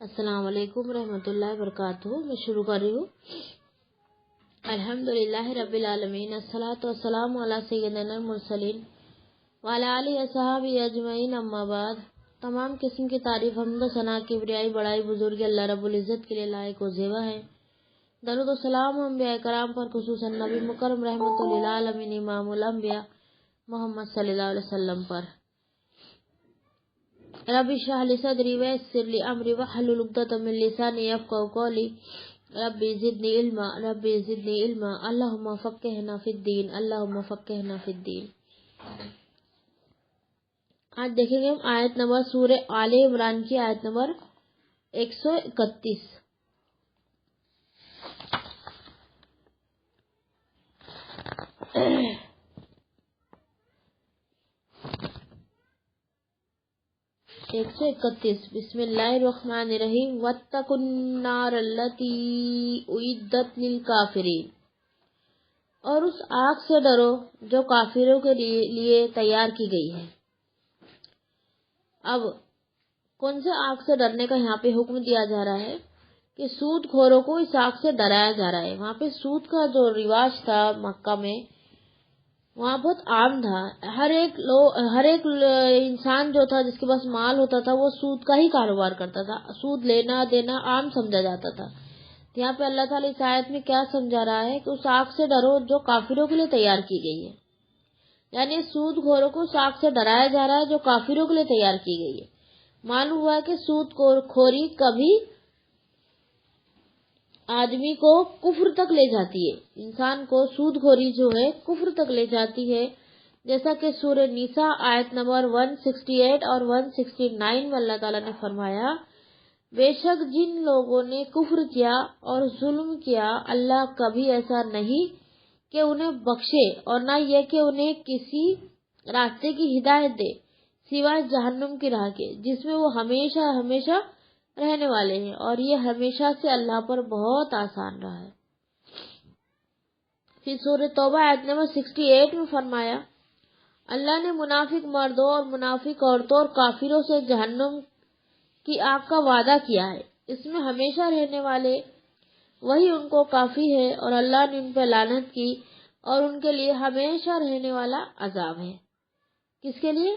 السلام علیکم ورحمۃ اللہ وبرکاتہ۔ میں شروع کر رہی ہوں۔ الحمدللہ رب العالمین، الصلاۃ والسلام علی سیدنا المرسلین وعلی آلہ وصحبہ اجمعین، اما بعد۔ تمام قسم کی تعریف، حمد و ثنا، کبریائی، بڑائی، بزرگی اللہ رب العزت کے لیے لائق و زیبا ہے۔ درود و سلام انبیاء کرام پر، خصوصاً نبی مکرم رحمۃ للعالمین امام الانبیاء محمد صلی اللہ علیہ وسلم پر۔ رب اشرح لی صدری ویسر لی امری واحلل عقدۃ من لسانی یفقہوا قولی۔ رب زدنی علما، رب زدنی علما، اللہم فقہنا فی الدین، اللہم فقہنا فی الدین۔ آج دیکھیں گے ہم آیت نمبر سورہ آل عمران کی آیت نمبر 131۔ بسم اللہ الرحمن الرحیم۔ واتقوا النار التی اعدت للکافرین، اور اس آگ سے ڈرو جو کافروں کے لیے تیار کی گئی ہے۔ اب کون سے آگ سے ڈرنے کا یہاں پہ حکم دیا جا رہا ہے کہ سود خوروں کو اس آگ سے ڈرایا جا رہا ہے۔ وہاں پہ سود کا جو رواج تھا مکہ میں، وہاں بہت عام تھا۔ ہر ایک انسان جو تھا، جس کے پاس مال ہوتا تھا، وہ سود کا ہی کاروبار کرتا تھا۔ سود لینا دینا عام سمجھا جاتا تھا۔ یہاں پہ اللہ تعالیٰ اس آیت میں کیا سمجھا رہا ہے کہ اس آگ سے ڈرو جو کافروں کے لیے تیار کی گئی ہے۔ یعنی سود خوروں کو اس آگ سے ڈرایا جا رہا ہے جو کافروں کے لیے تیار کی گئی ہے۔ معلوم ہوا ہے کہ سود خوری کبھی آدمی کو کفر تک لے جاتی ہے۔ انسان کو سود خوری جو ہے کفر تک لے جاتی ہے، جیسا کہ سورہ نساء آیت نمبر 168 اور 169 میں اللہ تعالیٰ نے فرمایا، بے شک جن لوگوں نے کفر کیا اور ظلم کیا، اللہ کبھی ایسا نہیں کہ انہیں بخشے، اور نہ یہ کہ انہیں کسی راستے کی ہدایت دے سوائے جہنم کی راہ کے، جس میں وہ ہمیشہ ہمیشہ رہنے والے ہیں، اور یہ ہمیشہ سے اللہ پر بہت آسان رہا ہے۔ پھر سورہ توبہ آیت نمبر 68 میں فرمایا، اللہ نے منافق مردوں اور منافق عورتوں اور کافروں سے جہنم کی آگ کا وعدہ کیا ہے، اس میں ہمیشہ رہنے والے، وہی ان کو کافی ہے، اور اللہ نے ان پہ لعنت کی، اور ان کے لیے ہمیشہ رہنے والا عذاب ہے۔ کس کے لیے؟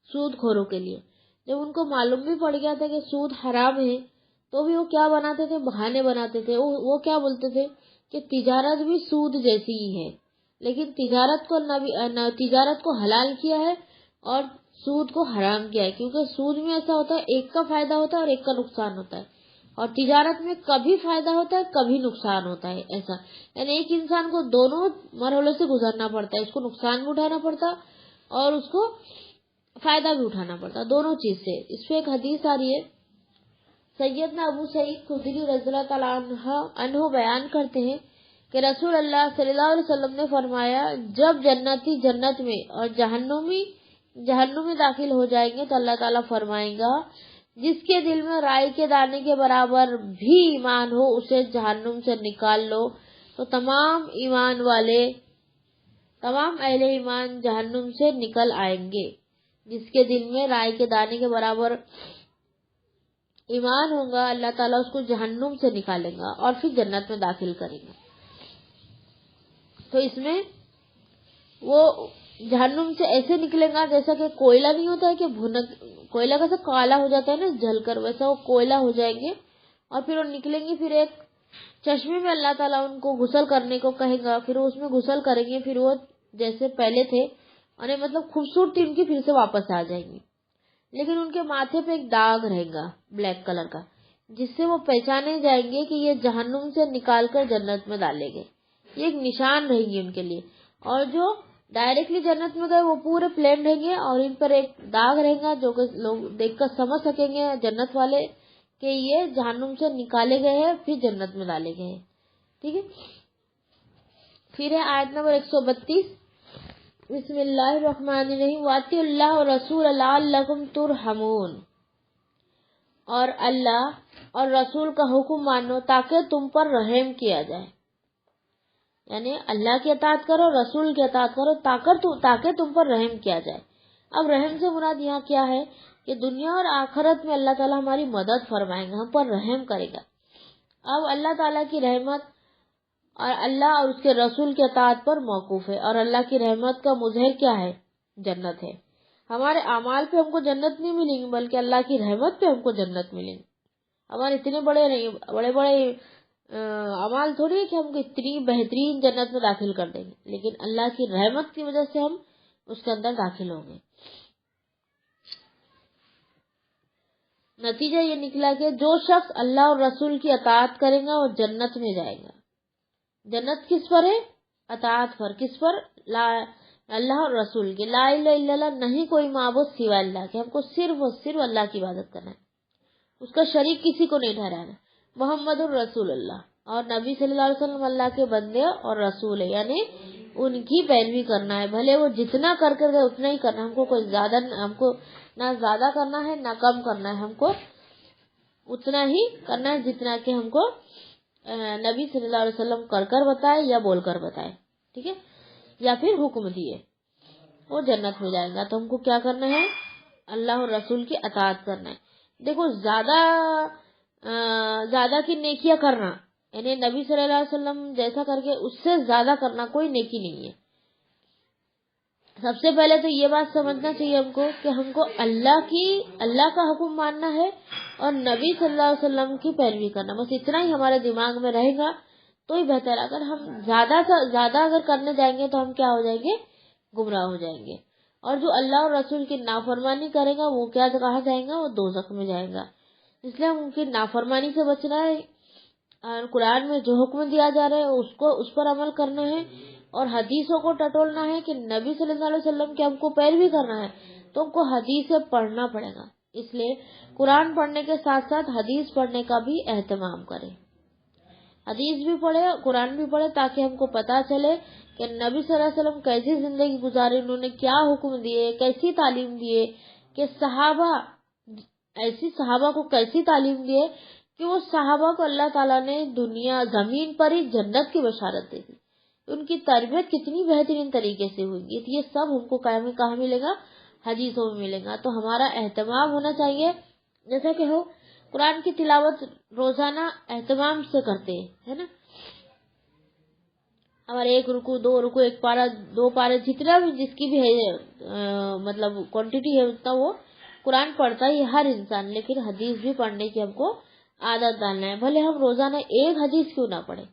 سود خوروں کے لیے۔ جب ان کو معلوم بھی پڑ گیا تھا کہ سود حرام ہے، تو بھی وہ کیا بناتے تھے؟ بہانے بناتے تھے۔ وہ کیا بولتے تھے کہ تجارت بھی سود جیسی ہی ہے، لیکن تجارت کو حلال کیا ہے اور سود کو حرام کیا ہے، کیونکہ سود میں ایسا ہوتا ہے ایک کا فائدہ ہوتا ہے اور ایک کا نقصان ہوتا ہے، اور تجارت میں کبھی فائدہ ہوتا ہے کبھی نقصان ہوتا ہے۔ ایسا یعنی ایک انسان کو دونوں مرحلوں سے گزرنا پڑتا ہے، اس کو نقصان بھی اٹھانا پڑتا اور اس کو فائدہ بھی اٹھانا پڑتا، دونوں چیز سے۔ اس پہ ایک حدیث آ رہی ہے، سیدنا ابو سعید خدری رضی اللہ تعالیٰ عنہ بیان کرتے ہیں کہ رسول اللہ صلی اللہ علیہ وسلم نے فرمایا، جب جنتی جنت میں اور جہنمی جہنم میں داخل ہو جائیں گے تو اللہ تعالیٰ فرمائیں گا، جس کے دل میں رائی کے دانے کے برابر بھی ایمان ہو اسے جہنم سے نکال لو، تو تمام اہل ایمان جہنم سے نکل آئیں گے۔ جس کے دل میں رائی کے دانے کے برابر ایمان ہوگا، اللہ تعالیٰ اس کو جہنم سے نکالے گا اور پھر جنت میں داخل کرے گا۔ تو اس میں وہ جہنم سے ایسے نکلے گا جیسا کہ کوئلہ نہیں ہوتا ہے کہ کوئلہ کیسا کالا ہو جاتا ہے نا جل کر، ویسا وہ کوئلہ ہو جائیں گے، اور پھر وہ نکلیں گے، پھر ایک چشمے میں اللہ تعالیٰ ان کو غسل کرنے کو کہے گا، پھر وہ اس میں غسل کریں گے، پھر وہ جیسے پہلے تھے، اور مطلب خوبصورتی ان کی پھر سے واپس آ جائیں گی، لیکن ان کے ماتھے پہ ایک داغ رہے گا بلیک کلر کا، جس سے وہ پہچانے جائیں گے کہ یہ جہنم سے نکال کر جنت میں ڈالے گئے۔ یہ ایک نشان رہیں گی ان کے لیے، اور جو ڈائریکٹلی جنت میں گئے وہ پورے پلین رہیں گے، اور ان پر ایک داغ رہے گا جو کہ لوگ دیکھ کر سمجھ سکیں گے جنت والے کہ یہ جہنم سے نکالے گئے ہیں پھر جنت میں ڈالے گئے ہیں۔ ٹھیک ہے، پھر ہے آیت نمبر 132۔ بسم اللہ الرحمن الرحیم۔ واطیعوا اللہ والرسول لعلکم ترحمون، اور اللہ اور رسول کا حکم مانو تاکہ تم پر رحم کیا جائے۔ یعنی اللہ کی اطاعت کرو، رسول کی اطاعت کرو تاکہ تم پر رحم کیا جائے۔ اب رحم سے مراد یہاں کیا ہے کہ دنیا اور آخرت میں اللہ تعالیٰ ہماری مدد فرمائیں گا، ہم پر رحم کرے گا۔ اب اللہ تعالیٰ کی رحمت اور اللہ اور اس کے رسول کے اطاعت پر موقوف ہے، اور اللہ کی رحمت کا مظہر کیا ہے؟ جنت ہے۔ ہمارے اعمال پہ ہم کو جنت نہیں ملیں گی، بلکہ اللہ کی رحمت پہ ہم کو جنت ملیں گی۔ ہمارے اتنے بڑے نہیں، بڑے بڑے اعمال تھوڑی ہے کہ ہم کو اتنی بہترین جنت میں داخل کر دیں گے، لیکن اللہ کی رحمت کی وجہ سے ہم اس کے اندر داخل ہوں گے۔ نتیجہ یہ نکلا کہ جو شخص اللہ اور رسول کی اطاعت کرے گا وہ جنت میں جائے گا۔ جنت کس پر ہے؟ اطاعت پر۔ کس پر؟ اللہ اور رسول کی۔ لا الہ الا اللہ، نہیں کوئی معبود سوائے اللہ کے، ہم کو صرف اور صرف اللہ کی عبادت کرنا ہے، اس کا شریک کسی کو نہیں ٹھہرانا۔ محمد الرسول اللہ، اور نبی صلی اللہ علیہ وسلم اللہ کے بندے اور رسول ہے، یعنی ان کی پیروی کرنا ہے، بھلے وہ جتنا کر گئے اتنا ہی کرنا ہے۔ ہم کو کوئی زیادہ، ہم کو نہ زیادہ کرنا ہے نہ کم کرنا ہے، ہم کو اتنا ہی کرنا ہے جتنا کہ ہم کو نبی صلی اللہ علیہ وسلم کر بتائے یا بول کر بتائے، ٹھیک ہے، یا پھر حکم دیے، وہ جنت میں جائے گا۔ تو ہم کو کیا کرنا ہے؟ اللہ اور رسول کی اطاعت کرنا ہے۔ دیکھو، زیادہ کی نیکیاں کرنا، یعنی نبی صلی اللہ علیہ وسلم جیسا کر کے اس سے زیادہ کرنا کوئی نیکی نہیں ہے۔ سب سے پہلے تو یہ بات سمجھنا چاہیے ہم کو اللہ کا حکم ماننا ہے اور نبی صلی اللہ علیہ وسلم کی پیروی کرنا، بس اتنا ہی ہمارے دماغ میں رہے گا تو ہی بہتر۔ اگر ہم زیادہ اگر کرنے جائیں گے تو ہم کیا ہو جائیں گے؟ گمراہ ہو جائیں گے۔ اور جو اللہ اور رسول کی نافرمانی کرے گا وہ کیا کہا جائے گا؟ وہ دوزخ میں جائے گا۔ اس لیے ہم ان کی نافرمانی سے بچنا ہے، اور قرآن میں جو حکم دیا جا رہا ہے اس پر عمل کرنا ہے، اور حدیثوں کو ٹٹولنا ہے کہ نبی صلی اللہ علیہ وسلم کی ہم کو پیروی کرنا ہے تو ہم کو حدیث سے پڑھنا پڑے گا۔ اس لیے قرآن پڑھنے کے ساتھ ساتھ حدیث پڑھنے کا بھی اہتمام کریں، حدیث بھی پڑھے قرآن بھی پڑھے، تاکہ ہم کو پتا چلے کہ نبی صلی اللہ علیہ وسلم کیسی زندگی گزارے، انہوں نے کیا حکم دیے، کیسی تعلیم دیے، کہ صحابہ کو کیسی تعلیم دیے کہ وہ صحابہ کو اللہ تعالیٰ نے دنیا زمین پر ہی جنت کی بشارت دے دی، ان کی تربیت کتنی بہترین طریقے سے ہوئی گی۔ یہ سب ہم کو کہاں ملے گا؟ حدیثوں میں ملے گا۔ تو ہمارا اہتمام ہونا چاہیے، جیسا کہ ہو قرآن کی تلاوت روزانہ اہتمام سے کرتے ہیں نا، ہمارے 1 رکوع 2 رکوع 1 پارہ 2 پارے جتنا بھی جس کی بھی ہے مطلب کوانٹٹی ہے اتنا وہ قرآن پڑھتا ہی ہر انسان، لیکن حدیث بھی پڑھنے کی ہم کو عادت ڈالنا ہے۔ بھلے ہم روزانہ 1 حدیث کیوں نہ پڑھے،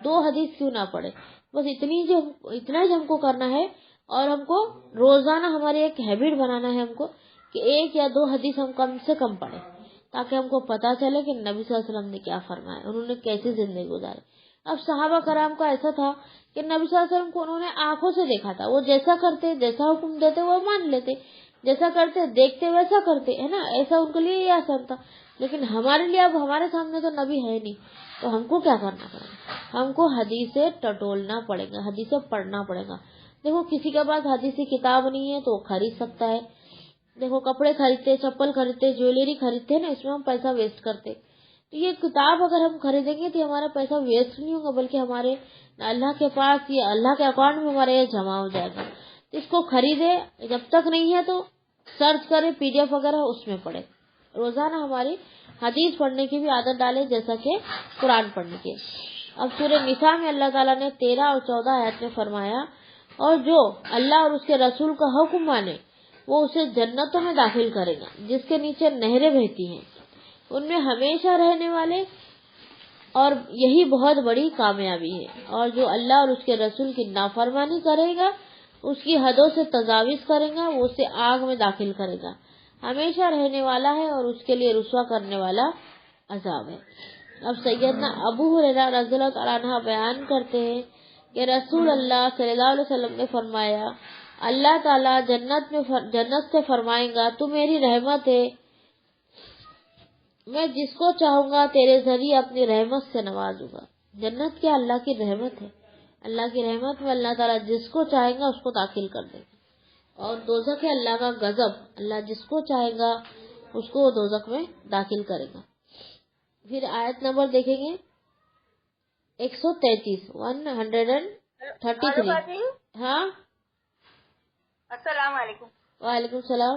2 حدیث کیوں نہ پڑھے، بس اتنا ہی ہم کو کرنا ہے، اور ہم کو روزانہ ہماری ایک ہیبٹ بنانا ہے ہم کو کہ 1 یا 2 حدیث ہم کم سے کم پڑھیں، تاکہ ہم کو پتا چلے کہ نبی صلی اللہ علیہ وسلم نے کیا فرمایا، انہوں نے کیسی زندگی گزاری۔ اب صحابہ کرام کا ایسا تھا کہ نبی صلی اللہ علیہ وسلم کو انہوں نے آنکھوں سے دیکھا تھا، وہ جیسا کرتے، جیسا حکم دیتے وہ مان لیتے، جیسا کرتے دیکھتے ویسا کرتے، ہے نا، ایسا ان کے لیے یہ آسان تھا۔ لیکن ہمارے لیے اب ہمارے سامنے تو نبی ہے نہیں، تو ہم کو کیا کرنا پڑے گا؟ ہم کو حدیث سے ٹٹولنا پڑے گا، حدیث سے پڑھنا پڑے گا۔ دیکھو، کسی کے پاس حدیثی کتاب نہیں ہے تو وہ خرید سکتا ہے۔ دیکھو، کپڑے خریدتے، چپل خریدتے، جویلری خریدتے نا، اس میں ہم پیسہ ویسٹ کرتے، تو یہ کتاب اگر ہم خریدیں گے تو ہمارا پیسہ ویسٹ نہیں ہوگا، بلکہ ہمارے اللہ کے پاس یہ اللہ کے اکاؤنٹ میں ہمارے یہ جمع ہو جائے گا۔ اس کو خریدے، جب تک نہیں ہے تو سرچ کرے PDF وغیرہ، اس میں پڑھے، روزانہ ہماری حدیث پڑھنے کی بھی عادت ڈالے جیسا کہ قرآن پڑھنے کی۔ اب سورہ نساء میں اللہ تعالیٰ نے 13 اور 14 آیات میں فرمایا، اور جو اللہ اور اس کے رسول کا حکم مانے وہ اسے جنتوں میں داخل کرے گا جس کے نیچے نہریں بہتی ہیں، ان میں ہمیشہ رہنے والے، اور یہی بہت بڑی کامیابی ہے۔ اور جو اللہ اور اس کے رسول کی نافرمانی کرے گا، اس کی حدوں سے تجاوز کرے گا، وہ اسے آگ میں داخل کرے گا، ہمیشہ رہنے والا ہے، اور اس کے لیے رسوا کرنے والا عذاب ہے۔ اب سیدنا ابو ہریرہ رضی اللہ تعالیٰ عنہ بیان کرتے ہیں کہ رسول اللہ صلی اللہ علیہ وسلم نے فرمایا، اللہ تعالیٰ جنت سے فرمائیں گا، تو میری رحمت ہے، میں جس کو چاہوں گا تیرے ذریعے اپنی رحمت سے نوازوں گا۔ جنت کیا؟ اللہ کی رحمت ہے، اللہ کی رحمت میں اللہ تعالیٰ جس کو چاہے گا اس کو داخل کر دے گا، اور دوزخ ہے اللہ کا غضب، اللہ جس کو چاہے گا اس کو دوزخ میں داخل کرے گا۔ پھر آیت نمبر دیکھیں گے 133 ہاں، السلام علیکم۔ وعلیکم السلام۔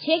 6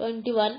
21,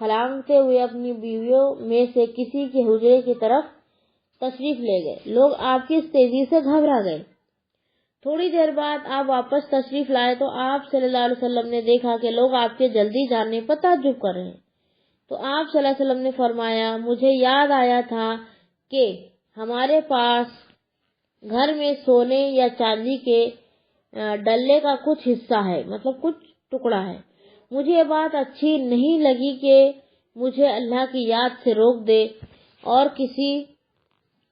پھلانگتے ہوئے اپنی بیویوں میں سے کسی کے حجرے کی طرف تشریف لے گئے۔ لوگ آپ کی اس تیزی سے گھبرا گئے۔ تھوڑی دیر بعد آپ واپس تشریف لائے تو آپ صلی اللہ علیہ وسلم نے دیکھا کہ لوگ آپ کے جلدی جانے پر تعجب کر رہے ہیں۔ تو آپ صلی اللہ علیہ وسلم نے فرمایا، مجھے یاد آیا تھا کہ ہمارے پاس گھر میں سونے یا چاندی کے ڈلے کا کچھ حصہ ہے، مطلب کچھ ٹکڑا ہے۔ مجھے یہ بات اچھی نہیں لگی کہ مجھے اللہ کی یاد سے روک دے اور کسی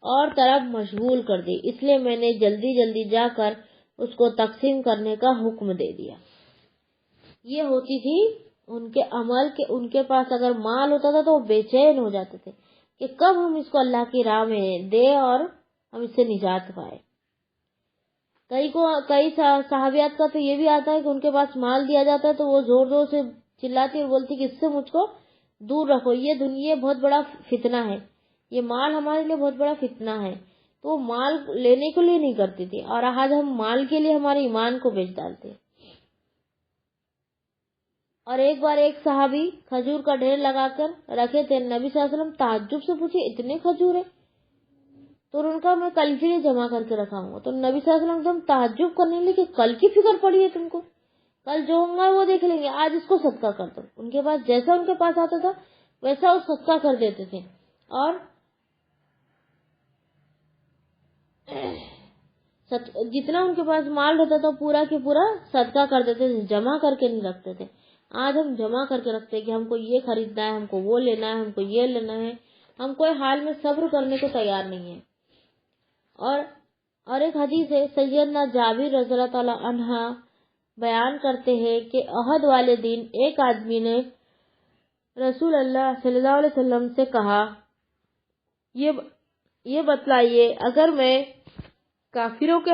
اور طرف مشغول کر دے، اس لیے میں نے جلدی جلدی جا کر اس کو تقسیم کرنے کا حکم دے دیا۔ یہ ہوتی تھی ان کے عمل کہ ان کے پاس اگر مال ہوتا تھا تو وہ بے چین ہو جاتے تھے کہ کب ہم اس کو اللہ کی راہ میں دے اور ہم اس سے نجات پائے۔ کئی صحابیات کا تو یہ بھی آتا ہے کہ ان کے پاس مال دیا جاتا ہے تو وہ زور زور سے چلاتی اور بولتی کہ اس سے مجھ کو دور رکھو، یہ بہت بڑا فتنہ ہے، یہ مال ہمارے لیے بہت بڑا فتنہ ہے۔ تو وہ مال لینے کے لیے نہیں کرتی تھی، اور آج ہم مال کے لیے ہمارے ایمان کو بیچ ڈالتے۔ اور ایک بار ایک صحابی کھجور کا ڈھیر لگا کر رکھے تھے، نبی صلی اللہ علیہ وسلم تعجب سے پوچھے، اتنے کھجور ہیں؟ تو ان کا میں کل کے لیے جمع کر کے رکھا ہوں۔ تو نبی صلی اللہ علیہ وسلم تعجب کرنے لگے کہ کل کی فکر پڑی ہے تم کو، کل جو ہوں گا وہ دیکھ لیں گے، آج اس کو صدقہ کر دو۔ ان کے پاس جیسا ان کے پاس آتا تھا ویسا وہ صدقہ کر دیتے تھے، اور جتنا ان کے پاس مال رہتا تھا پورا کے پورا صدقہ کر دیتے تھے، جمع کر کے نہیں رکھتے تھے۔ آج ہم جمع کر کے رکھتے کہ ہم کو یہ خریدنا ہے، ہم کو وہ لینا ہے، ہم کو یہ لینا ہے، ہم کوئی حال میں صبر کرنے کو تیار نہیں ہے۔ اور ایک حدیث ہے، سیدنا جابر رضی اللہ تعالی عنہ بیان کرتے ہیں کہ احد والے دن ایک آدمی نے رسول اللہ صلی اللہ علیہ وسلم سے کہا، یہ بتلائیے اگر میں کافروں کے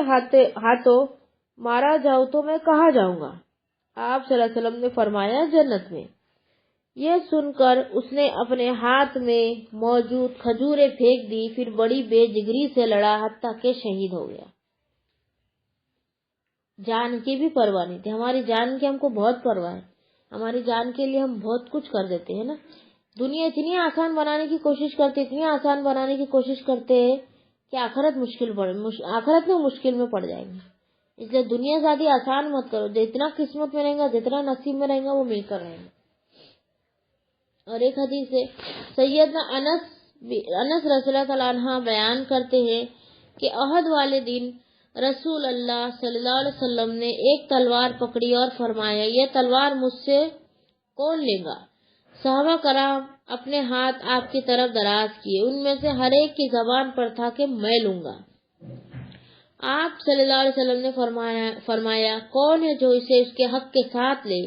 ہاتھوں مارا جاؤں تو میں کہاں جاؤں گا؟ آپ صلی اللہ علیہ وسلم نے فرمایا، جنت میں۔ یہ سن کر اس نے اپنے ہاتھ میں موجود کھجوریں پھینک دی، پھر بڑی بے جگری سے لڑا حتیٰ کہ شہید ہو گیا۔ جان کی بھی پرواہ نہیں تھی۔ ہماری جان کی ہم کو بہت پرواہ ہے، ہماری جان کے لیے ہم بہت کچھ کر دیتے ہیں نا۔ دنیا اتنی آسان بنانے کی کوشش کرتے ہیں کہ آخرت میں مشکل میں پڑ جائیں گے۔ اس لیے دنیا زیادہ آسان مت کرو، جتنا قسمت میں رہیں گا، جتنا نصیب میں رہیں گا، وہ مل کر رہیں گا۔ اور ایک حدیث ہے، سیدنا انس رضی اللہ تعالیٰ عنہ بیان کرتے ہیں کہ احد والے دن رسول اللہ صلی اللہ علیہ وسلم نے ایک تلوار پکڑی اور فرمایا، یہ تلوار مجھ سے کون لے گا؟ صحابہ کرام اپنے ہاتھ آپ کی طرف دراز کیے، ان میں سے ہر ایک کی زبان پر تھا کہ میں لوں گا۔ آپ صلی اللہ علیہ وسلم نے فرمایا، کون ہے جو اسے اس کے حق کے ساتھ لے؟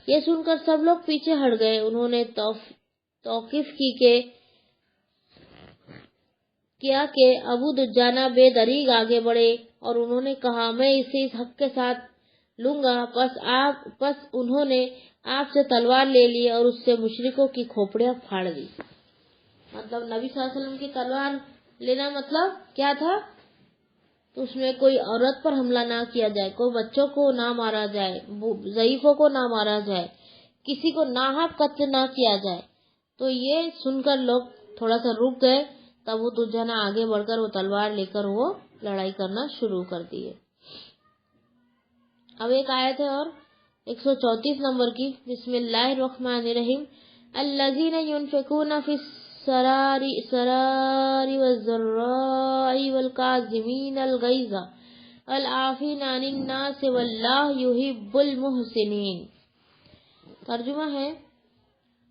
یہ سن کر سب لوگ پیچھے ہٹ گئے۔ انہوں نے توقیف کیا کہ ابو دجانہ بے دریغ آگے بڑھے اور انہوں نے کہا، میں اسے اس حق کے ساتھ لوں گا۔ پس انہوں نے آپ سے تلوار لے لی اور اس سے مشرکوں کی کھوپڑیاں پھاڑ دی۔ مطلب نبی صلی اللہ علیہ وسلم کی تلوار لینا مطلب کیا تھا؟ تو اس میں کوئی عورت پر حملہ نہ کیا جائے، کوئی بچوں کو نہ مارا جائے، ضعیفوں کو نہ مارا جائے، کسی کو ناحق قتل نہ کیا جائے۔ تو یہ سن کر لوگ تھوڑا سا رک گئے، تب وہ دجانہ آگے بڑھ کر وہ تلوار لے کر وہ لڑائی کرنا شروع کر دیے۔ اب ایک آیت ہے اور 134 نمبر کی، بسم اللہ الرحمن الرحیم، الذین ينفقون فی السراء والضراء والکاظمین الغیظ والعافین عن الناس واللہ یحب المحسنین۔ ترجمہ ہے،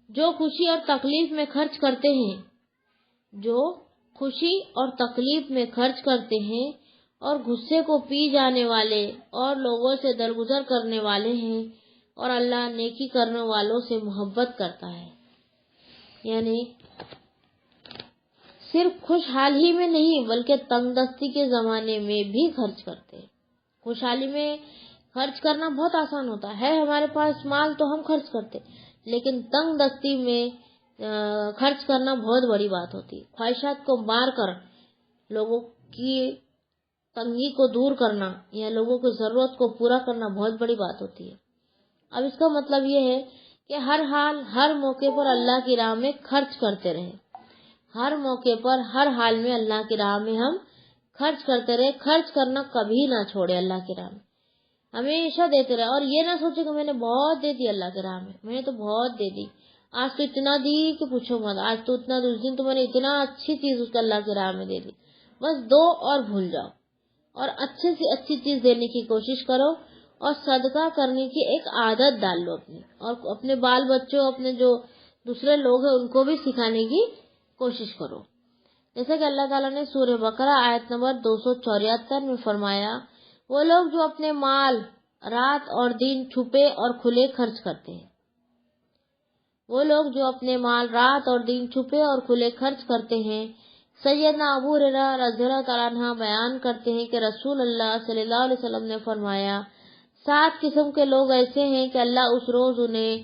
جو خوشی اور تکلیف میں خرچ کرتے ہیں، جو خوشی اور تکلیف میں خرچ کرتے ہیں اور غصے کو پی جانے والے اور لوگوں سے درگزر کرنے والے ہیں، اور اللہ نیکی کرنے والوں سے محبت کرتا ہے۔ یعنی صرف خوشحال ہی میں نہیں بلکہ تنگ دستی کے زمانے میں بھی خرچ کرتے ہیں۔ خوشحالی میں خرچ کرنا بہت آسان ہوتا ہے، ہمارے پاس مال تو ہم خرچ کرتے، لیکن تنگ دستی میں خرچ کرنا بہت بڑی بات ہوتی ہے۔ خواہشات کو مار کر لوگوں کی تنگی کو دور کرنا یا لوگوں کی ضرورت کو پورا کرنا بہت بڑی بات ہوتی ہے۔ اب اس کا مطلب یہ ہے کہ ہر حال ہر موقع پر اللہ کی راہ میں خرچ کرتے رہے، ہر موقع پر ہر حال میں اللہ کی راہ میں ہم خرچ کرتے رہے، خرچ کرنا کبھی نہ چھوڑے، اللہ کی راہ میں ہمیشہ دیتے رہے، اور یہ نہ سوچے کہ میں نے بہت دے دی اللہ کی راہ میں نے تو بہت دے دی، آج تو اتنا دی کہ پوچھو مت، آج تو اتنا، اس دن تو میں نے اتنا اچھی چیز اس کو اللہ کی راہ میں دے دی، بس دو اور بھول جاؤ، اور اچھے سے اچھی چیز دینے کی کوشش کرو، اور صدقہ کرنے کی ایک عادت ڈال لو اپنی، اور اپنے بال بچوں، اپنے جو دوسرے لوگ ہیں ان کو بھی سکھانے کی کوشش کرو، جیسے کہ اللہ تعالیٰ نے سورہ بقرہ آیت نمبر 274 میں فرمایا، وہ لوگ جو اپنے مال رات اور دن چھپے اور کھلے خرچ کرتے ہیں، وہ لوگ جو اپنے مال رات اور دن چھپے اور کھلے خرچ کرتے ہیں۔ سیدنا ابو ہریرہ رضی اللہ تعالیٰ عنہ بیان کرتے ہیں کہ رسول اللہ صلی اللہ علیہ وسلم نے فرمایا، 7 قسم کے لوگ ایسے ہیں کہ اللہ اس روز انہیں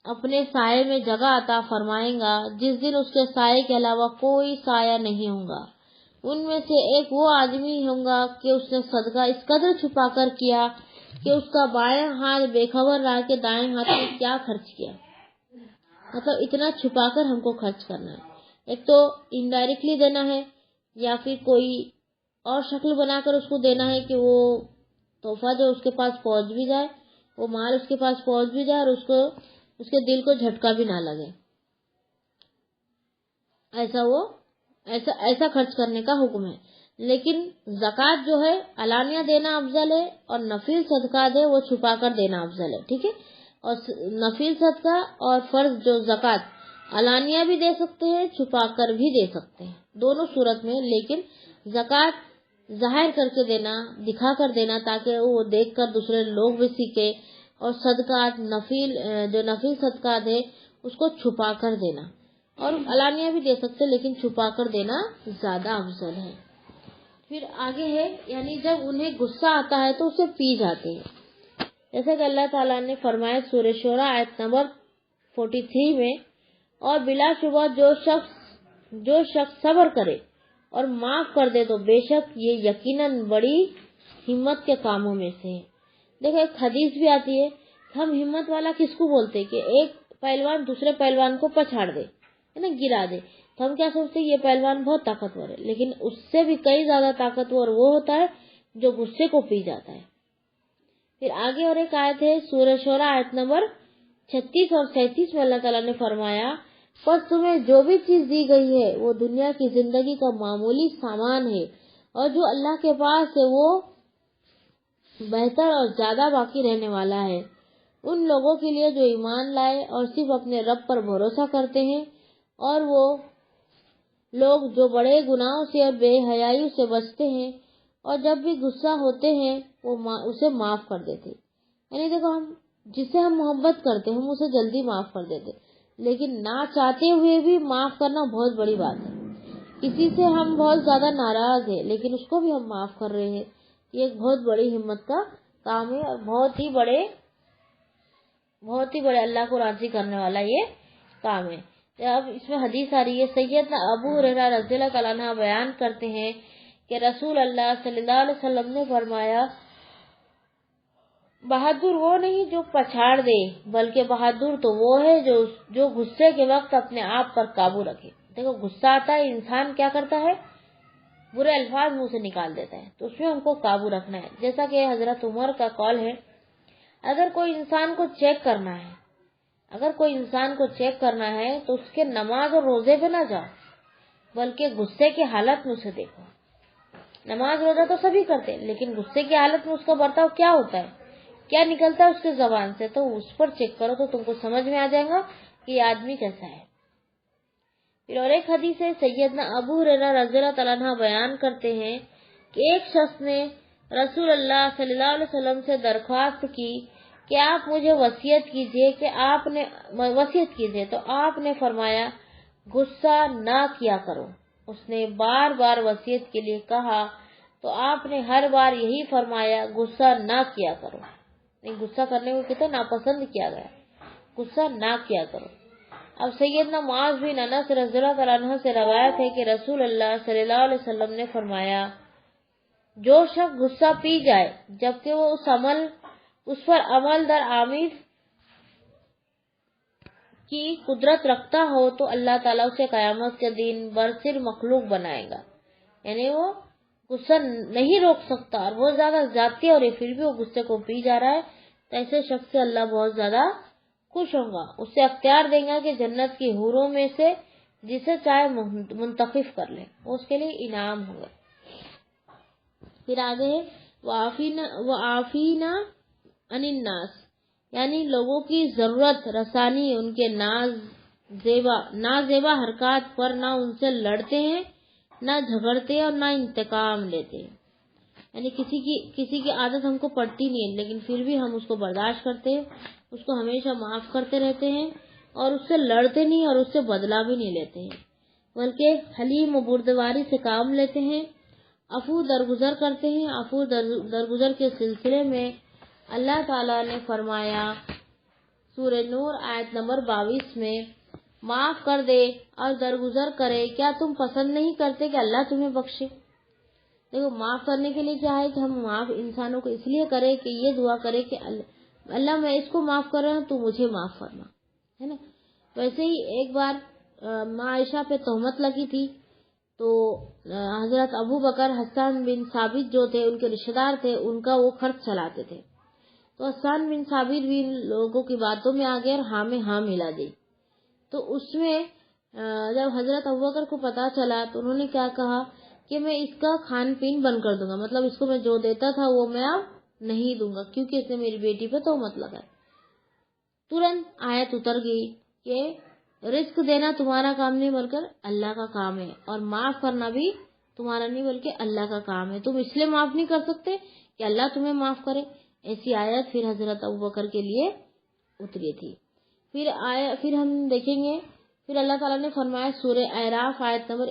اپنے سائے میں جگہ عطا فرمائیں گا جس دن اس کے سائے کے علاوہ کوئی سایہ نہیں ہوگا۔ ان میں سے ایک وہ آدمی ہوگا کہ اس نے صدقہ اس قدر چھپا کر کیا کہ اس کا بائیں ہاتھ بے خبر رہا کہ دائیں ہاتھ میں کیا خرچ کیا، مطلب اتنا چھپا کر ہم کو خرچ کرنا ہے، ایک تو انڈائریکٹلی دینا ہے، یا پھر کوئی اور شکل بنا کر اس کو دینا ہے کہ وہ تحفہ جو اس کے پاس پہنچ بھی جائے، وہ مال اس کے پاس پہنچ بھی جائے اور اس کے دل کو جھٹکا بھی نہ لگے، ایسا خرچ کرنے کا حکم ہے۔ لیکن زکوٰۃ جو ہے علانیہ دینا افضل ہے، اور نفل صدقات ہے وہ چھپا کر دینا افضل ہے، ٹھیک ہے، اور نفل صدقہ اور فرض جو زکوٰۃ علانیہ بھی دے سکتے ہیں، چھپا کر بھی دے سکتے ہیں، دونوں صورت میں، لیکن زکوٰۃ ظاہر کر کے دینا، دکھا کر دینا تاکہ وہ دیکھ کر دوسرے لوگ بھی سیکھے، اور صدقات جو نفل صدقات ہے اس کو چھپا کر دینا، اور علانیہ بھی دے سکتے لیکن چھپا کر دینا زیادہ افضل ہے۔ پھر آگے ہے، یعنی جب انہیں غصہ آتا ہے تو اسے پی جاتے ہیں، جیسے کہ اللہ تعالیٰ نے فرمایا سورہ شورى آیت نمبر 43 میں، اور بلا شبہ جو شخص صبر کرے اور معاف کر دے تو بے شک یہ یقیناً بڑی ہمت کے کاموں میں سے ہے۔ دیکھو ایک حدیث بھی آتی ہے کہ ہم ہمت والا کس کو بولتے، کہ ایک پہلوان دوسرے پہلوان کو پچھاڑ دے، ہے نا، گرا دے، تو ہم کیا سوچتے ہیں یہ پہلوان بہت طاقتور ہے، لیکن اس سے بھی کئی زیادہ طاقتور وہ ہوتا ہے جو غصے کو پی جاتا ہے۔ پھر آگے اور ایک آیت ہے سورہ شورى آیت نمبر 36 اور 37 میں اللہ تعالیٰ نے فرمایا، پس تمہیں جو بھی چیز دی گئی ہے وہ دنیا کی زندگی کا معمولی سامان ہے، اور جو اللہ کے پاس ہے وہ بہتر اور زیادہ باقی رہنے والا ہے، ان لوگوں کے لیے جو ایمان لائے اور صرف اپنے رب پر بھروسہ کرتے ہیں، اور وہ لوگ جو بڑے گناہوں سے اور بے حیائی سے بچتے ہیں، اور جب بھی غصہ ہوتے ہیں وہ اسے معاف کر دیتے، یعنی دیکھو ہم جسے ہم محبت کرتے ہم اسے جلدی معاف کر دیتے، لیکن نہ چاہتے ہوئے بھی معاف کرنا بہت بڑی بات ہے۔ کسی سے ہم بہت زیادہ ناراض ہیں لیکن اس کو بھی ہم معاف کر رہے ہیں، یہ ایک بہت بڑی ہمت کا کام ہے، اور بہت ہی بڑے اللہ کو راضی کرنے والا یہ کام ہے۔ اب اس میں حدیث آ رہی ہے، سیدنا ابو ہریرہ رضی اللہ تعالیٰ عنہ بیان کرتے ہیں کہ رسول اللہ صلی اللہ علیہ وسلم نے فرمایا، بہادر وہ نہیں جو پچھاڑ دے، بلکہ بہادر تو وہ ہے جو غصے کے وقت اپنے آپ پر قابو رکھے۔ دیکھو غصہ آتا ہے، انسان کیا کرتا ہے، برے الفاظ منہ سے نکال دیتا ہے، تو اس میں ہم کو قابو رکھنا ہے، جیسا کہ حضرت عمر کا قول ہے، اگر کوئی انسان کو چیک کرنا ہے تو اس کے نماز اور روزے پہ نہ جاؤ، بلکہ غصے کی حالت میں اسے دیکھو۔ نماز روزہ تو سبھی کرتے ہیں، لیکن غصے کی حالت میں اس کا برتاؤ کیا ہوتا ہے، کیا نکلتا ہے اس کے زبان سے، تو اس پر چیک کرو تو تم کو سمجھ میں آ جائے گا کہ یہ آدمی کیسا ہے۔ پھر اور ایک حدیث ہے، سیدنا ابو ہریرہ رضی اللہ تعالیٰ عنہ بیان کرتے ہیں کہ ایک شخص نے رسول اللہ صلی اللہ علیہ وسلم سے درخواست کی کہ آپ مجھے وصیت کیجیے، تو آپ نے فرمایا غصہ نہ کیا کرو۔ اس نے بار بار وصیت کے لیے کہا تو آپ نے ہر بار یہی فرمایا، غصہ نہ کیا کرو، غصہ کرنے کو کتنا ناپسند کیا گیا، غصہ نہ کیا کرو۔ اب سیدنا معاذ بن انس رضی اللہ تعالیٰ عنہ سے روایت ہے کہ رسول اللہ صلی اللہ علیہ وسلم نے فرمایا، جو شخص غصہ پی جائے جبکہ وہ اس پر عمل درآمد کی قدرت رکھتا ہو تو اللہ تعالیٰ اسے قیامت کے دن برسر مخلوق بنائے گا، یعنی وہ غصہ نہیں روک سکتا اور بہت زیادہ زیادتی اور پھر بھی وہ غصے کو پی جا رہا ہے، تو ایسے شخص سے اللہ بہت زیادہ خوش ہوگا، اسے اختیار دیں گا کہ جنت کی حوروں میں سے جسے چاہے منتخب کر لے، وہ اس کے لیے انعام ہوگا۔ پھر آگے ہے وعافینا عن الناس، یعنی لوگوں کی ضرورت رسانی، ان کے نازیبا حرکات پر نہ ان سے لڑتے ہیں، نہ جھگڑتے اور نہ انتقام لیتے ہیں، یعنی کسی کی عادت ہم کو پڑتی نہیں ہے لیکن پھر بھی ہم اس کو برداشت کرتے ہیں، اس کو ہمیشہ معاف کرتے رہتے ہیں اور اس سے لڑتے نہیں اور اس سے بدلہ بھی نہیں لیتے ہیں، بلکہ حلیم و بردباری سے کام لیتے ہیں، عفو درگزر کرتے ہیں۔ عفو درگزر کے سلسلے میں اللہ تعالیٰ نے فرمایا سورہ نور آیت نمبر 22 میں، معاف کر دے اور درگزر کرے، کیا تم پسند نہیں کرتے کہ اللہ تمہیں بخشے؟ دیکھو، معاف کرنے کے لیے کیا ہے کہ ہم معاف انسانوں کو اس لیے کرے کہ یہ دعا کرے کہ اللہ میں اس کو معاف کر رہا ہوں، تو مجھے معاف کرنا، ہے نا۔ ویسے ہی ایک بار ماں عائشہ پہ تہمت لگی تھی، تو حضرت ابو بکر حسان بن ثابت جو تھے، ان کے رشتہ دار تھے، ان کا وہ خرچ چلاتے تھے، تو حسان بن ثابت بھی لوگوں کی باتوں میں آ گئے اور ہاں میں ہاں ملا دی۔ تو اس میں جب حضرت ابوبکر کو پتا چلا تو انہوں نے کیا کہا کہ میں اس کا کھان پین بند کر دوں گا، مطلب اس کو میں جو دیتا تھا وہ میں اب نہیں دوں گا کیونکہ اس نے میری بیٹی پہ تہمت لگائی۔ ترنت آیت اتر گئی کہ رزق دینا تمہارا کام نہیں بلکہ اللہ کا کام ہے، اور معاف کرنا بھی تمہارا نہیں بلکہ اللہ کا کام ہے، تم اس لیے معاف نہیں کر سکتے کہ اللہ تمہیں معاف کرے۔ ایسی آیت پھر حضرت ابوبکر کے لیے اتری تھی۔ پھر ہم دیکھیں گے، پھر اللہ تعالیٰ نے فرمایا سورہ اعراف آیت نمبر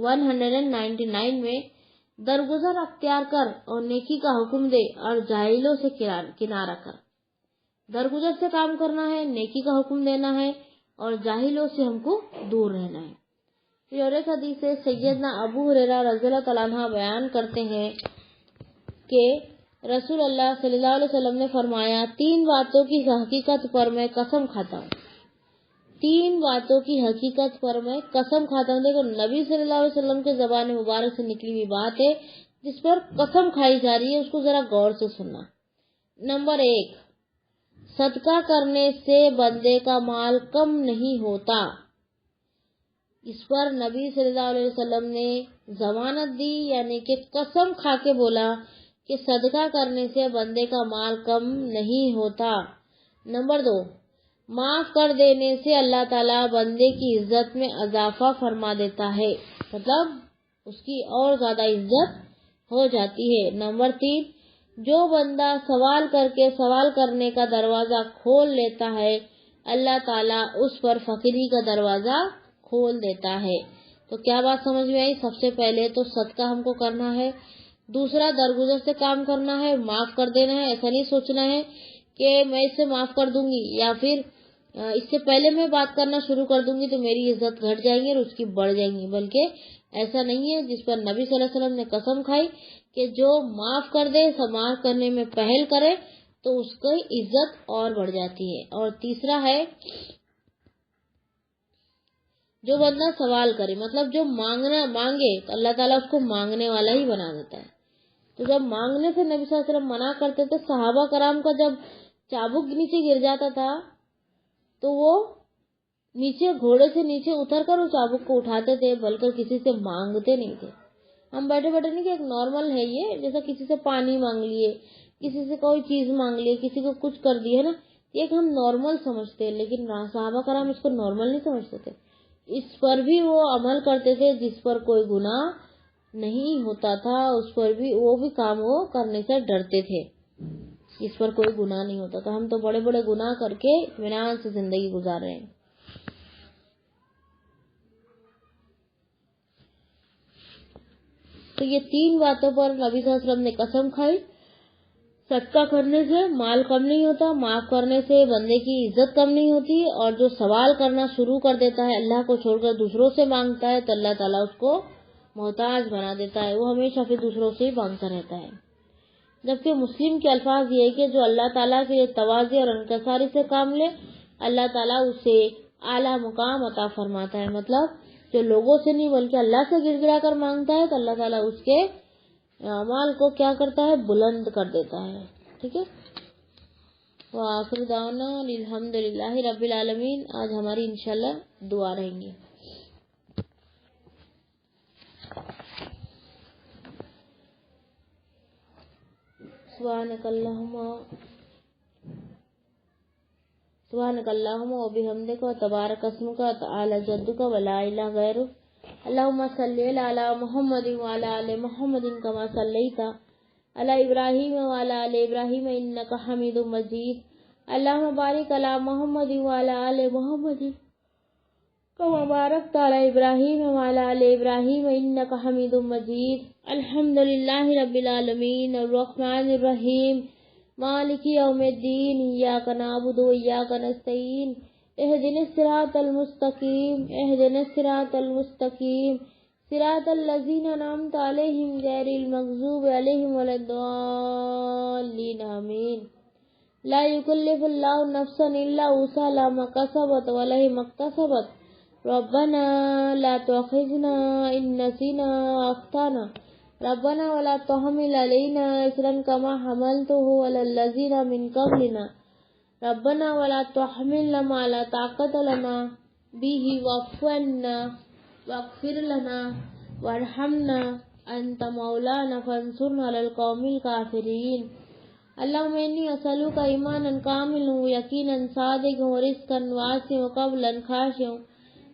199 میں، درگزر اختیار کر اور نیکی کا حکم دے اور جاہلوں سے کنارہ کر۔ درگزر سے کام کرنا ہے، نیکی کا حکم دینا ہے اور جاہلوں سے ہم کو دور رہنا ہے۔ پھر اور ایک حدیث سے سیدنا ابو ہریرہ رضی اللہ تعالیٰ عنہ بیان کرتے ہیں کہ رسول اللہ صلی اللہ علیہ وسلم نے فرمایا، 3 باتوں کی حقیقت پر میں قسم کھاتا ہوں، 3 باتوں کی حقیقت پر میں قسم کھاتا ہوں۔ دیکھو، نبی صلی اللہ علیہ وسلم کے زبان مبارک سے نکلی ہوئی بات ہے جس پر قسم کھائی جا رہی ہے، اس کو ذرا غور سے سننا۔ نمبر 1، صدقہ کرنے سے بندے کا مال کم نہیں ہوتا۔ اس پر نبی صلی اللہ علیہ وسلم نے ضمانت دی، یعنی کہ قسم کھا کے بولا کہ صدقہ کرنے سے بندے کا مال کم نہیں ہوتا۔ نمبر 2، معاف کر دینے سے اللہ تعالیٰ بندے کی عزت میں اضافہ فرما دیتا ہے، مطلب اس کی اور زیادہ عزت ہو جاتی ہے۔ نمبر 3، جو بندہ سوال کر کے سوال کرنے کا دروازہ کھول لیتا ہے، اللہ تعالیٰ اس پر فقیری کا دروازہ کھول دیتا ہے۔ تو کیا بات سمجھ میں آئی؟ سب سے پہلے تو صدقہ ہم کو کرنا ہے، دوسرا درگزر سے کام کرنا ہے، معاف کر دینا ہے، ایسا نہیں سوچنا ہے کہ میں اسے معاف کر دوں گی یا پھر اس سے پہلے میں بات کرنا شروع کر دوں گی تو میری عزت گھٹ جائیں گی اور اس کی بڑھ جائیں گی، بلکہ ایسا نہیں ہے۔ جس پر نبی صلی اللہ علیہ وسلم نے قسم کھائی کہ جو معاف کر دے، معاف کرنے میں پہل کرے تو اس کی عزت اور بڑھ جاتی ہے۔ اور تیسرا ہے جو بندہ سوال کرے، مطلب جو مانگے تو اللہ تعالیٰ اس کو مانگنے والا ہی بنا دیتا ہے۔ تو جب مانگنے سے نبی صلی اللہ علیہ وسلم منع کرتے تھے، صحابہ کرام کا جب چابک نیچے گر جاتا تھا تو وہ نیچے گھوڑے سے نیچے اتر کر اس چابک کو اٹھاتے تھے، بلکہ کسی سے مانگتے نہیں تھے۔ ہم بیٹھے بیٹھے نہیں کہ ایک نارمل ہے یہ، جیسا کسی سے پانی مانگ لیے، کسی سے کوئی چیز مانگ لیے، کسی کو کچھ کر دیے نا، ایک ہم نارمل سمجھتے ہیں، لیکن صحابہ کرام اس کو نارمل نہیں سمجھتے تھے، اس پر بھی وہ عمل کرتے تھے۔ جس پر کوئی گناہ نہیں ہوتا تھا اس پر بھی وہ بھی کام وہ کرنے سے ڈرتے تھے، جس پر کوئی گناہ نہیں ہوتا تھا۔ ہم تو بڑے بڑے گناہ کر کے اطمینان سے زندگی گزار رہے ہیں۔ تو یہ 3 باتوں پر نبی صلی اللہ علیہ وسلم نے قسم کھائی، صدقہ کرنے سے مال کم نہیں ہوتا، معاف کرنے سے بندے کی عزت کم نہیں ہوتی، اور جو سوال کرنا شروع کر دیتا ہے اللہ کو چھوڑ کر دوسروں سے مانگتا ہے تو اللہ تعالیٰ اس کو محتاج بنا دیتا ہے، وہ ہمیشہ پھر دوسروں سے ہی مانگتا رہتا ہے۔ جبکہ مسلم کے الفاظ یہ ہے کہ جو اللہ تعالیٰ کے تواضع اور انکساری سے کام لے، اللہ تعالیٰ اسے اعلیٰ مقام عطا فرماتا ہے. مطلب جو لوگوں سے نہیں بلکہ اللہ سے گڑ گڑا کر مانگتا ہے تو اللہ تعالیٰ اس کے اعمال کو کیا کرتا ہے؟ بلند کر دیتا ہے. ٹھیک ہے. وآخر دعوانا الحمدللہ رب العالمین. آج ہماری انشاءاللہ دعا رہیں گی. سبحانک اللہم و بحمدک و تبارک اسمک و تعالی جدک و لا الہ غیرک. اللہم صلی علی محمد و علی آل محمد کما صلیت علی ابراہیم و علی آل ابراہیم انک حمید مجید. اللہم بارک علی محمد و علی آل محمد کما بارکت علی ابراہیم و علی آل ابراہیم انک حمید مجید. الحمدللہ رب العالمین الرحمن الرحیم مالک یوم الدین. ایاک نعبد و ایاک نستعین. اہدنا الصراط المستقیم اہدنا الصراط المستقیم صراط الذین انعمت علیہم غیر المغضوب علیہم ولا الضالین آمین. لا یکلف اللہ نفسا الا وسعها لها ما کسبت وعلیہا ما اکتسبت. ربنا لا تؤاخذنا ان نسینا او اخطأنا. ربنا ولا تحمل علينا إصرا كما حملته على الذين من قبلنا. ربنا ولا تحملنا ما لا طاقة لنا به واعف عنا واغفر لنا وارحمنا أنت مولانا فانصرنا على القوم الكافرين. اللهم إني أسألك إيمانا كاملا ويقينا صادقا ورزقا واسعا وقبلا خاشعا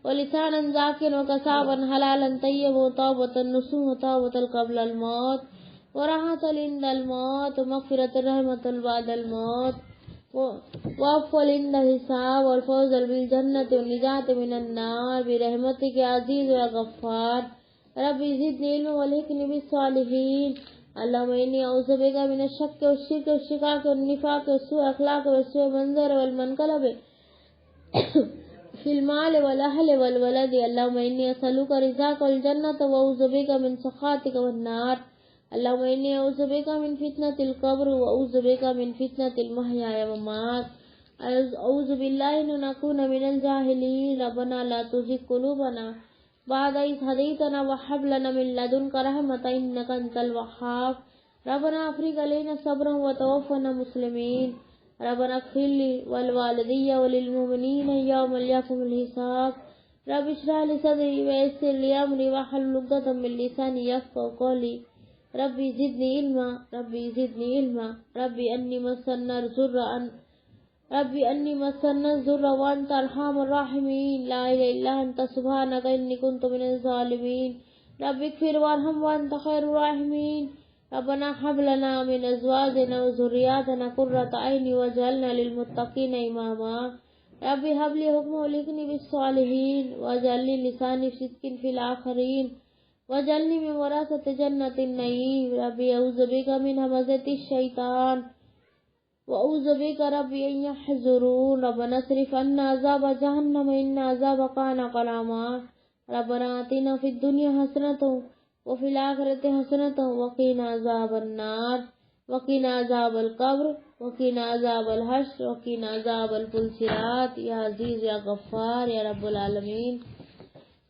ولسانا ذاكرا وكسابا حلالا طيبا وتوبة نصوحا وتوبة قبل الموت وراحة عند الموت ومغفرة رحمة بعد الموت وعفوا عند الحساب والفوز بالجنة والنجاة من النار برحمتك يا عزيز يا غفار. رب زدني علما والحقني بالصالحين. اللهم إني أعوذ بك من الشك والشرك والشقاق والنفاق وسوء الأخلاق وسوء المنظر والمنقلب في المال والأهل والولد. اللهم إني أسألك رزاك والجنة وأعوذ بك من سخطك والنار. اللهم إني أعوذ بك من فتنة القبر وأعوذ بك من فتنة المحيا والممات. أعوذ بالله أن أكون من الجاهلين. ربنا لا تزغ قلوبنا بعد إذ هديتنا وهب لنا من لدنك رحمة إنك أنت الوهاب. ربنا أفرغ علينا صبرا وتوفنا مسلمين. ربنا اغفر لي ولوالدي وللمؤمنين يوم يقوم الحساب. رب اشرح لي صدري ويسر لي أمري واحلل عقدة من لساني يفقهوا قولي. ربي زدني علما ربي زدني علما. ربي أني مسنا الضر وأنت أرحم الراحمين. لا إله إلا أنت سبحانك إني كنت من الظالمين. ربي اغفر وارحم وأنت خير الراحمين. ربنا هب لنا من أزواجنا وذرياتنا قرة أعين واجعلنا للمتقين إماما. ربي هب لي حكما والحقني بالصالحين واجعل لي لسان صدق في الآخرين واجعلني من ورثة جنة النعيم. ربي أعوذ بك من همزة الشيطان وأعوذ بك ربي أن يحضرون. ربنا اصرف عنا عذاب جهنم إن عذابها كان غراما. ربنا آتنا في الدنيا حسنة وفي الآخرة حسنة وقنا عذاب النار وقنا عذاب القبر وقنا عذاب الحشر وقنا عذاب الفلسرات. یا عزیز یا غفار یا رب العالمین.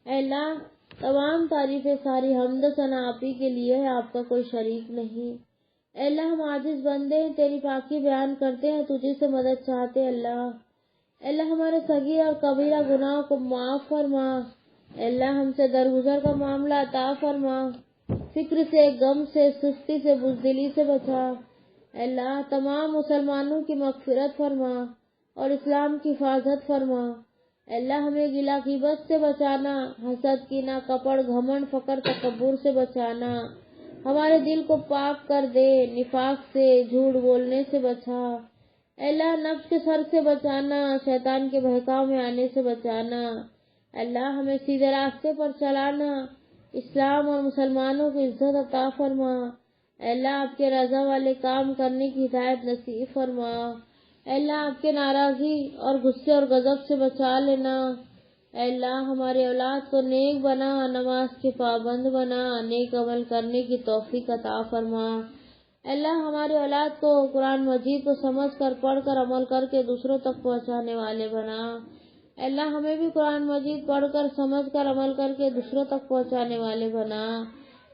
اے اللہ تمام تعریفیں ساری حمد و ثنا آپ ہی کے لیے ہے، آپ کا کوئی شریک نہیں. اے اللہ ہم عاجز بندے ہیں، تیری پاکی بیان کرتے ہیں، تجھے سے مدد چاہتے ہیں. اے اللہ ہمارے صغیر اور کبیرہ گناہوں کو معاف فرما. اے اللہ ہم سے درگزر کا معاملہ عطا فرما. فکر سے، غم سے، سستی سے، بزدلی سے بچا. اے اللہ تمام مسلمانوں کی مغفرت فرما اور اسلام کی حفاظت فرما. اے اللہ ہمیں گلہ غیبت سے بچانا، حسد، کینہ، کپڑ، گھمنڈ، فقر، تکبر سے بچانا. ہمارے دل کو پاک کر دے، نفاق سے، جھوٹ بولنے سے بچا. اے اللہ نفس کے سر سے بچانا، شیطان کے بہکاؤ میں آنے سے بچانا. اے اللہ ہمیں سیدھے راستے پر چلانا، اسلام اور مسلمانوں کی عزت عطا فرما. اے اللہ آپ کے رضا والے کام کرنے کی ہدایت نصیب فرما. اے اللہ آپ کے ناراضی اور غصے اور غضب سے بچا لینا. اے اللہ ہمارے اولاد کو نیک بنا، نماز کے پابند بنا، نیک عمل کرنے کی توفیق عطا فرما. اے اللہ ہمارے اولاد کو قرآن مجید کو سمجھ کر، پڑھ کر، عمل کر کے دوسروں تک پہنچانے والے بنا. اللہ ہمیں بھی قرآن مجید پڑھ کر سمجھ کر عمل کر کے دوسروں تک پہنچانے والے بنا.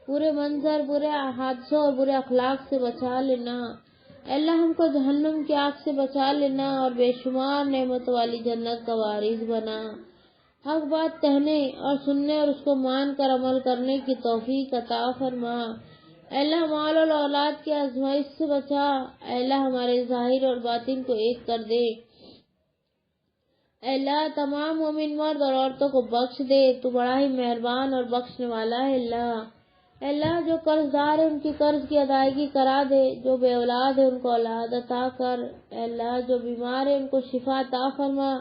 برے منظر، برے حادثوں اور برے اخلاق سے بچا لینا. اللہ ہم کو جہنم کی آگ سے بچا لینا اور بے شمار نعمت والی جنت کا وارث بنا. حق بات کہنے اور سننے اور اس کو مان کر عمل کرنے کی توفیق عطا فرما. اللہ مال اور اولاد کی آزمائش سے بچا. اللہ ہمارے ظاہر اور باطن کو ایک کر دے. اللہ تمام مومن مرد اور عورتوں کو بخش دے. تو بڑا ہی مہربان اور بخشنے والا ہے. اللہ جو قرض دار ہے ان کی قرض کی ادائیگی کرا دے. جو بے اولاد ہے ان کو اولاد عطا کر. اللہ جو بیمار ہے ان کو شفا عطا فرما.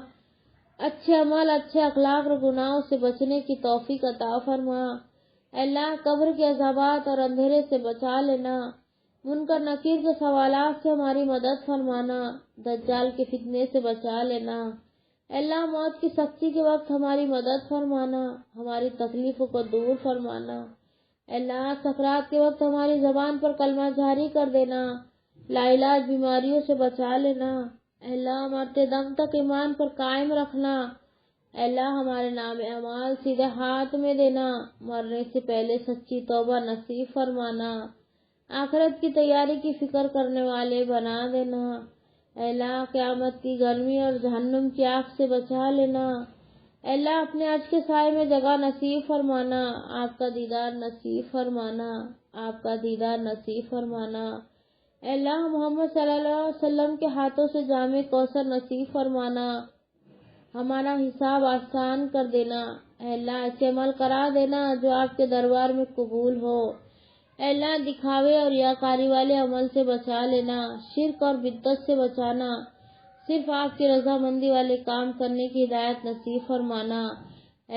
اچھے عمل، اچھے اخلاق اور گناہوں سے بچنے کی توفیق عطا فرما. اللہ قبر کے عذابات اور اندھیرے سے بچا لینا. منکر نکیر کے سوالات سے ہماری مدد فرمانا. دجال کے فتنے سے بچا لینا. اللہ موت کی سختی کے وقت ہماری مدد فرمانا. ہماری تکلیفوں کو دور فرمانا. اللہ سکرات کے وقت ہماری زبان پر کلمہ جاری کر دینا. لا علاج بیماریوں سے بچا لینا. اللہ مرتے دم تک ایمان پر قائم رکھنا. اللہ ہمارے نام اعمال سیدھے ہاتھ میں دینا. مرنے سے پہلے سچی توبہ نصیب فرمانا. آخرت کی تیاری کی فکر کرنے والے بنا دینا. اللہ قیامت کی گرمی اور جہنم کی آگ سے بچا لینا. اللہ اپنے عرش کے سائے میں جگہ نصیب فرمانا. آپ کا دیدار نصیب فرمانا. آپ کا دیدار نصیب فرمانا. اللہ محمد صلی اللہ علیہ وسلم کے ہاتھوں سے جام کوثر نصیب فرمانا. ہمارا حساب آسان کر دینا. اللہ ایسے عمل کرا دینا جو آپ کے دربار میں قبول ہو. اللہ دکھاوے اور ریاکاری والے عمل سے بچا لینا. شرک اور بدعت سے بچانا. صرف آپ کی رضامندی والے کام کرنے کی ہدایت نصیب فرمانا.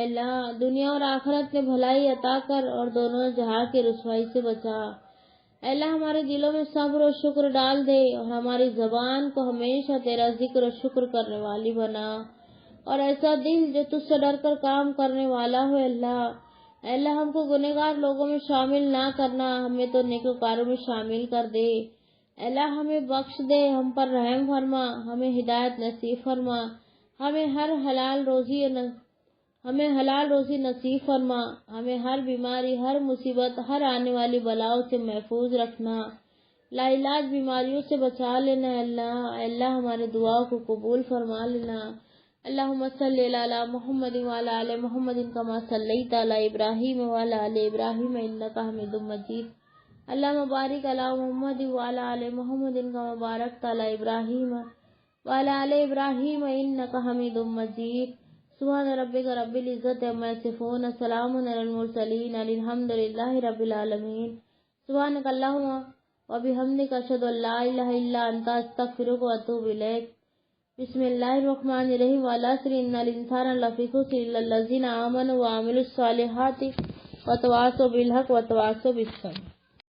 اللہ دنیا اور آخرت میں بھلائی عطا کر اور دونوں جہاں کی رسوائی سے بچا. اللہ ہمارے دلوں میں صبر و شکر ڈال دے اور ہماری زبان کو ہمیشہ تیرا ذکر و شکر کرنے والی بنا. اور ایسا دل جو تجھ سے ڈر کر کام کرنے والا ہو. اللہ ہم کو گنہگار لوگوں میں شامل نہ کرنا. ہمیں تو نیکوکاروں میں شامل کر دے. اللہ ہمیں بخش دے. ہم پر رحم فرما. ہمیں ہدایت نصیب فرما. ہمیں حلال روزی نصیب فرما. ہمیں ہر بیماری، ہر مصیبت، ہر آنے والی بلاؤں سے محفوظ رکھنا. لا علاج بیماریوں سے بچا لینا. اللہ ہمارے دعاؤں کو قبول فرما لینا. اللہم صلی علی محمد وعلی آل محمد کما صلیت علی ابراہیم وعلی آل ابراہیم انک حمید مجید. اللہم بارک علی محمد وعلی آل محمد کما بارکت علی ابراہیم وعلی آل ابراہیم انک حمید مجید. سبحان ربک رب العزت عما یصفون. سلام علی المرسلین. الحمد للہ رب العالمین. سبحانک اللہم وبحمدک اشہد ان لا الہ الا انت استغفرک واتوب الیک. بسم اللہ الرحمن الرحیم. والعصر ان الانسان لفی خسر الا الذین آمنوا وعملوا الصالحات وتواصوا بالحق وتواصوا بالصبر.